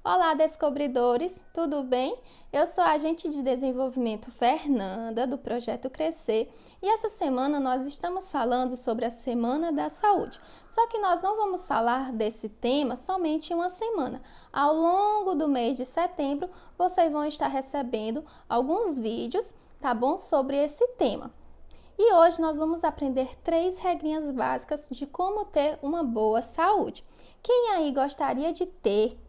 Olá, descobridores, tudo bem? Eu sou a agente de desenvolvimento Fernanda, do Projeto Crescer, e essa semana nós estamos falando sobre a Semana da Saúde. Só que nós não vamos falar desse tema somente em uma semana. Ao longo do mês de setembro, vocês vão estar recebendo alguns vídeos, tá bom? Sobre esse tema. E hoje nós vamos aprender 3 regrinhas básicas de como ter uma boa saúde. Quem aí gostaria de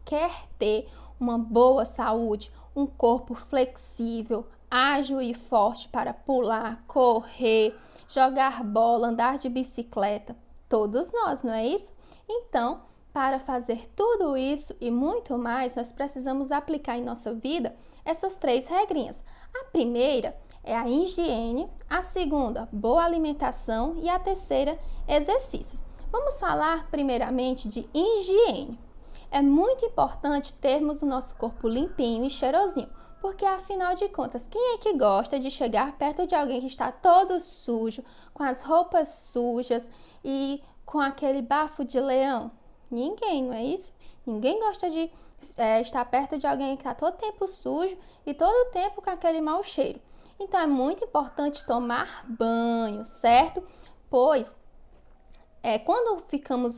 quer ter uma boa saúde, um corpo flexível, ágil e forte para pular, correr, jogar bola, andar de bicicleta? Todos nós, não é isso? Então, para fazer tudo isso e muito mais, nós precisamos aplicar em nossa vida essas 3 regrinhas. A primeira é a higiene, a segunda, boa alimentação e a terceira, exercícios. Vamos falar primeiramente de higiene. É muito importante termos o nosso corpo limpinho e cheirosinho, porque afinal de contas, quem é que gosta de chegar perto de alguém que está todo sujo, com as roupas sujas e com aquele bafo de leão? Ninguém, não é isso? Ninguém gosta de estar perto de alguém que está todo tempo sujo e todo tempo com aquele mau cheiro. Então, é muito importante tomar banho, certo? Pois, quando ficamos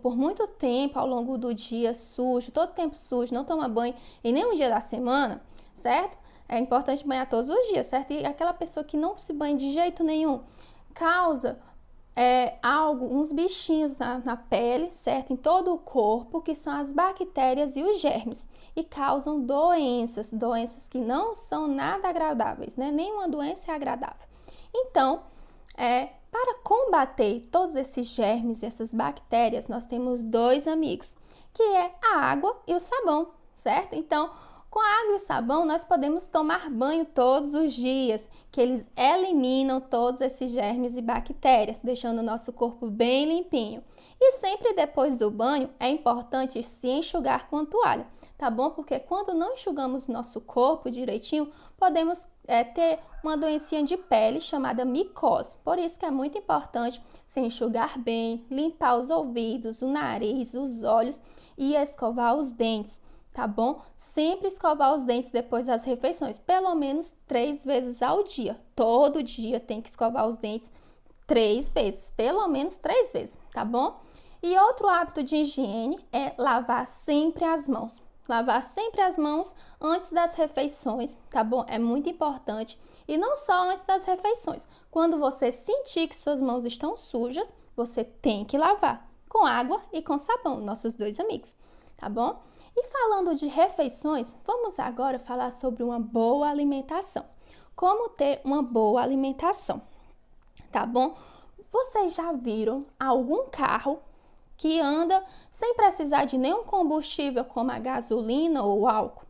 por muito tempo ao longo do dia sujo, todo tempo sujo, não toma banho em nenhum dia da semana, certo? É importante banhar todos os dias, certo? E aquela pessoa que não se banha de jeito nenhum, causa uns bichinhos na pele, certo? Em todo o corpo, que são as bactérias e os germes, e causam doenças que não são nada agradáveis, né? Nenhuma doença é agradável. Então, para combater todos esses germes e essas bactérias, nós temos 2 amigos, que é a água e o sabão, certo? Então, com a água e o sabão, nós podemos tomar banho todos os dias, que eles eliminam todos esses germes e bactérias, deixando o nosso corpo bem limpinho. E sempre depois do banho, é importante se enxugar com a toalha, tá bom? Porque quando não enxugamos o nosso corpo direitinho, podemos ter uma doencinha de pele chamada micose. Por isso que é muito importante se enxugar bem, limpar os ouvidos, o nariz, os olhos e escovar os dentes. Tá bom? Sempre escovar os dentes depois das refeições, pelo menos 3 vezes ao dia. Todo dia tem que escovar os dentes 3 vezes, pelo menos 3 vezes, tá bom? E outro hábito de higiene é lavar sempre as mãos. Lavar sempre as mãos antes das refeições, tá bom? É muito importante. E não só antes das refeições. Quando você sentir que suas mãos estão sujas, você tem que lavar com água e com sabão, nossos 2 amigos, tá bom? E falando de refeições, vamos agora falar sobre uma boa alimentação. Como ter uma boa alimentação, tá bom? Vocês já viram algum carro que anda sem precisar de nenhum combustível como a gasolina ou o álcool?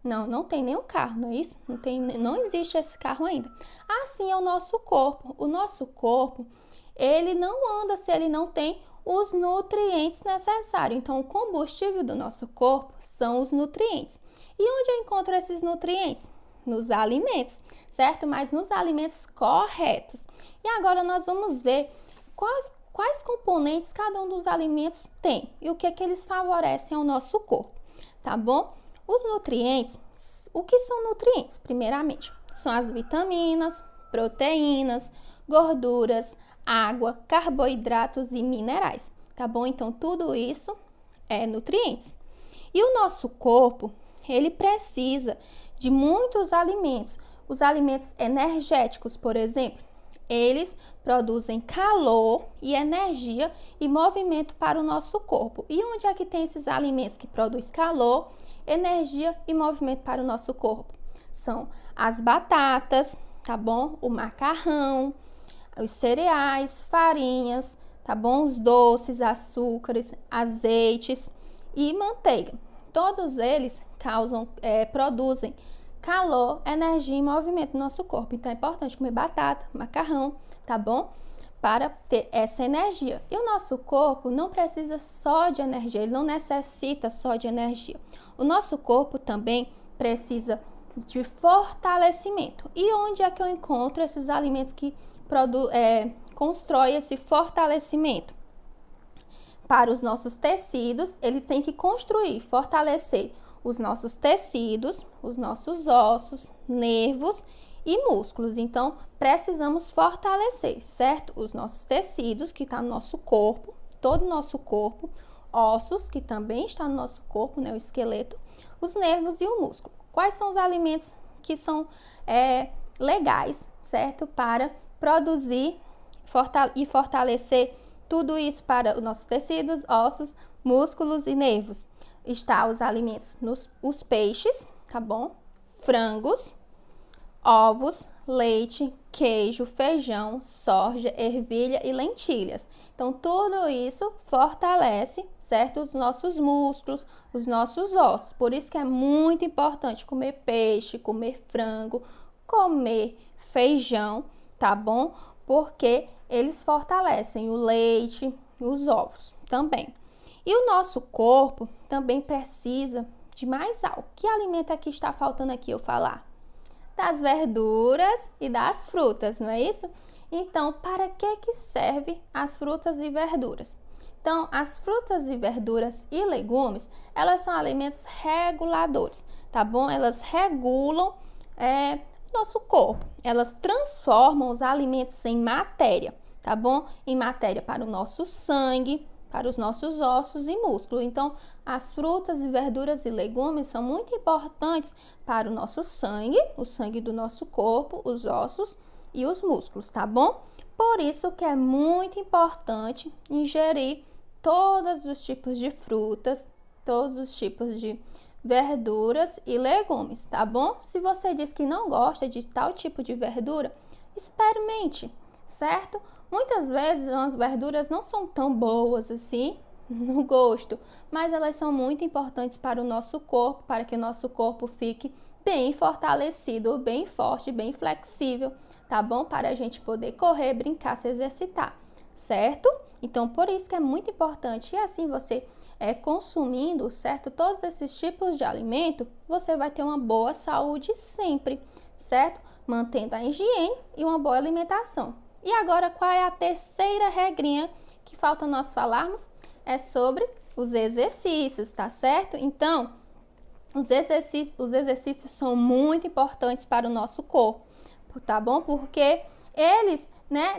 Não tem nenhum carro, não é isso? Não existe esse carro ainda. Assim é o nosso corpo. O nosso corpo, ele não anda se ele não tem os nutrientes necessários. Então, o combustível do nosso corpo são os nutrientes. E onde eu encontro esses nutrientes? Nos alimentos, certo? Mas nos alimentos corretos. E agora nós vamos ver quais componentes cada um dos alimentos tem e o que é que eles favorecem ao nosso corpo, tá bom? Os nutrientes, o que são nutrientes? Primeiramente, são as vitaminas, proteínas, gorduras, água, carboidratos e minerais, tá bom? Então, tudo isso é nutrientes. E o nosso corpo, ele precisa de muitos alimentos. Os alimentos energéticos, por exemplo, eles produzem calor e energia e movimento para o nosso corpo. E onde é que tem esses alimentos que produzem calor, energia e movimento para o nosso corpo? São as batatas, tá bom? O macarrão, os cereais, farinhas, tá bom? Os doces, açúcares, azeites e manteiga. Todos eles produzem calor, energia e movimento no nosso corpo. Então, é importante comer batata, macarrão, tá bom? Para ter essa energia. E o nosso corpo não precisa só de energia, ele não necessita só de energia. O nosso corpo também precisa de fortalecimento. E onde é que eu encontro esses alimentos que constroem esse fortalecimento? para os nossos tecidos, ele tem que construir, fortalecer os nossos tecidos, os nossos ossos, nervos e músculos. Então, precisamos fortalecer, certo? Os nossos tecidos, que está no nosso corpo, todo o nosso corpo, ossos, que também está no nosso corpo, né? O esqueleto, os nervos e o músculo. Quais são os alimentos que são legais, certo? Para produzir e fortalecer tudo isso para os nossos tecidos, ossos, músculos e nervos. Está os alimentos, os peixes, tá bom? Frangos, ovos, leite, queijo, feijão, soja, ervilha e lentilhas. Então, tudo isso fortalece, certo? Os nossos músculos, os nossos ossos. Por isso que é muito importante comer peixe, comer frango, comer feijão, tá bom? Porque eles fortalecem o leite e os ovos também. E o nosso corpo também precisa de mais algo. Que alimento aqui está faltando aqui eu falar? Das verduras e das frutas, não é isso? Então, para que serve as frutas e verduras? Então, as frutas e verduras e legumes, elas são alimentos reguladores, tá bom? Elas regulam nosso corpo. Elas transformam os alimentos em matéria, tá bom? Em matéria para o nosso sangue, para os nossos ossos e músculos. Então, as frutas e verduras e legumes são muito importantes para o nosso sangue, o sangue do nosso corpo, os ossos e os músculos, tá bom? Por isso que é muito importante ingerir todos os tipos de frutas, todos os tipos de verduras e legumes, tá bom? Se você diz que não gosta de tal tipo de verdura, experimente, certo? Muitas vezes as verduras não são tão boas assim no gosto, mas elas são muito importantes para o nosso corpo, para que o nosso corpo fique bem fortalecido, bem forte, bem flexível, tá bom? Para a gente poder correr, brincar, se exercitar, certo? Então, por isso que é muito importante. E assim você consumindo, certo? Todos esses tipos de alimento, você vai ter uma boa saúde sempre, certo? Mantendo a higiene e uma boa alimentação. E agora, qual é a terceira regrinha que falta nós falarmos? É sobre os exercícios, tá certo? Então, os exercícios são muito importantes para o nosso corpo, tá bom? Porque eles,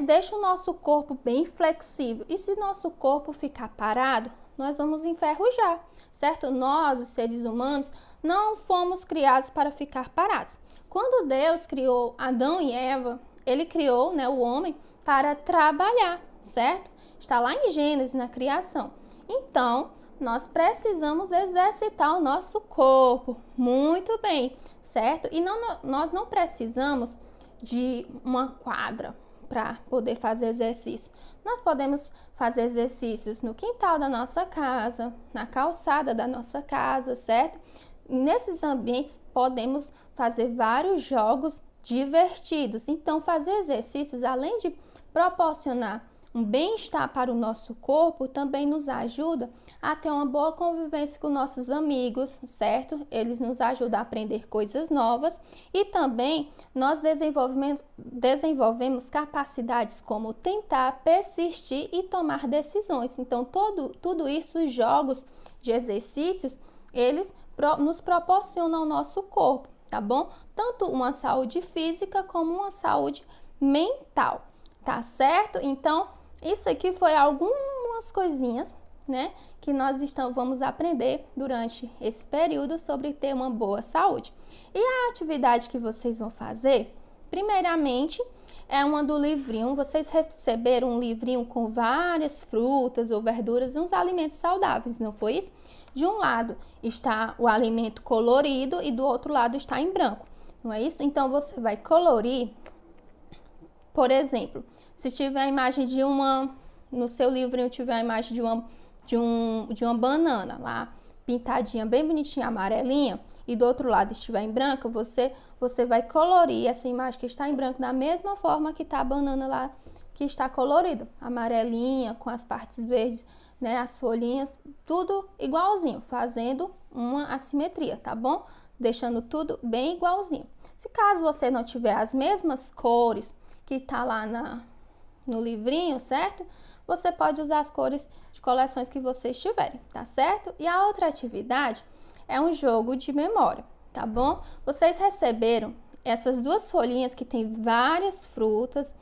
deixam o nosso corpo bem flexível. E se nosso corpo ficar parado, nós vamos enferrujar, certo? Nós, os seres humanos, não fomos criados para ficar parados. Quando Deus criou Adão e Eva, ele criou, o homem para trabalhar, certo? Está lá em Gênesis, na criação. Então, nós precisamos exercitar o nosso corpo muito bem, certo? E nós não precisamos de uma quadra para poder fazer exercício. Nós podemos fazer exercícios no quintal da nossa casa, na calçada da nossa casa, certo? Nesses ambientes podemos fazer vários jogos divertidos. Então, fazer exercícios, além de proporcionar um bem-estar para o nosso corpo, também nos ajuda a ter uma boa convivência com nossos amigos, certo? Eles nos ajudam a aprender coisas novas e também nós desenvolvemos capacidades como tentar, persistir e tomar decisões. Então, tudo isso, os jogos de exercícios, eles nos proporcionam ao nosso corpo, tá bom? Tanto uma saúde física como uma saúde mental, tá certo? Então, isso aqui foi algumas coisinhas, que nós vamos aprender durante esse período sobre ter uma boa saúde. E a atividade que vocês vão fazer, primeiramente, é uma do livrinho. Vocês receberam um livrinho com várias frutas ou verduras e uns alimentos saudáveis, não foi isso? De um lado está o alimento colorido e do outro lado está em branco, não é isso? Então, você vai colorir, por exemplo, se tiver a imagem de no seu livrinho tiver a imagem de uma banana lá, pintadinha, bem bonitinha, amarelinha, e do outro lado estiver em branco, você vai colorir essa imagem que está em branco da mesma forma que está a banana lá, que está colorida, amarelinha, com as partes verdes, as folhinhas, tudo igualzinho, fazendo uma assimetria, tá bom? Deixando tudo bem igualzinho. Se caso você não tiver as mesmas cores que tá lá no livrinho, certo? você pode usar as cores de coleções que vocês tiverem, tá certo? E a outra atividade é um jogo de memória, tá bom? Vocês receberam essas duas folhinhas que tem várias frutas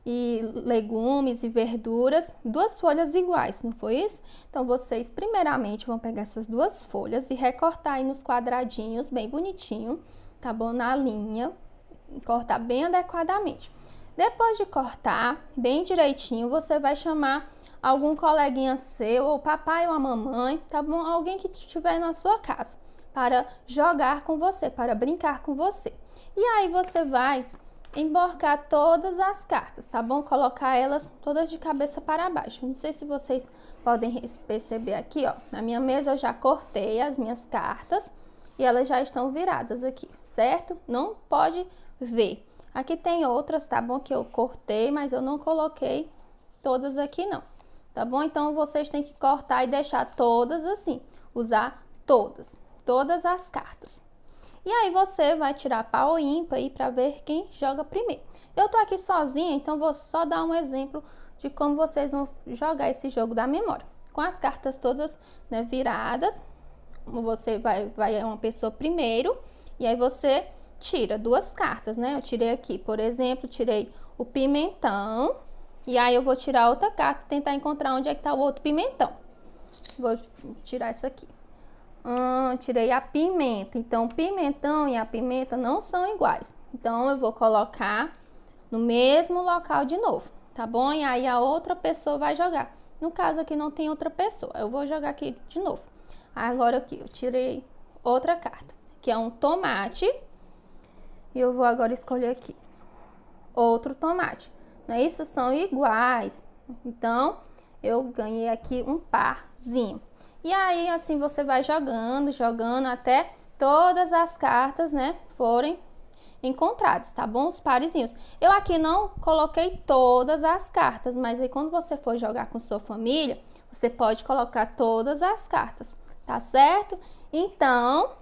e legumes e verduras, duas folhas iguais, não foi isso? Então, vocês primeiramente vão pegar essas duas folhas e recortar aí nos quadradinhos, bem bonitinho, tá bom? Na linha, cortar bem adequadamente. Depois de cortar bem direitinho, você vai chamar algum coleguinha seu, ou papai ou a mamãe, tá bom? Alguém que estiver na sua casa, para jogar com você, para brincar com você. E aí você vai emborcar todas as cartas, tá bom? Colocar elas todas de cabeça para baixo. Não sei se vocês podem perceber aqui, ó. Na minha mesa eu já cortei as minhas cartas e elas já estão viradas aqui, certo? Não pode ver. Aqui tem outras, tá bom? Que eu cortei, mas eu não coloquei todas aqui não, tá bom? Então vocês têm que cortar e deixar todas assim, usar todas as cartas. E aí você vai tirar pau ou ímpar aí para ver quem joga primeiro. Eu tô aqui sozinha, então vou só dar um exemplo de como vocês vão jogar esse jogo da memória. Com as cartas todas, né, viradas, você vai uma pessoa primeiro e aí você tira duas cartas, né? Eu tirei aqui, por exemplo, tirei o pimentão e aí eu vou tirar outra carta e tentar encontrar onde é que tá o outro pimentão. Vou tirar essa aqui. Tirei a pimenta. Então, o pimentão e a pimenta não são iguais. Então, eu vou colocar no mesmo local de novo, tá bom? E aí, a outra pessoa vai jogar. No caso aqui, não tem outra pessoa. Eu vou jogar aqui de novo. Agora, aqui, eu tirei outra carta, que é um tomate. E eu vou agora escolher aqui outro tomate. Não é isso? São iguais. Então, eu ganhei aqui um parzinho. E aí, assim, você vai jogando até todas as cartas, né, forem encontradas, tá bom? Os parezinhos. Eu aqui não coloquei todas as cartas, mas aí quando você for jogar com sua família, você pode colocar todas as cartas, tá certo? Então,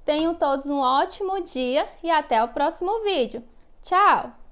tenham todos um ótimo dia e até o próximo vídeo. Tchau!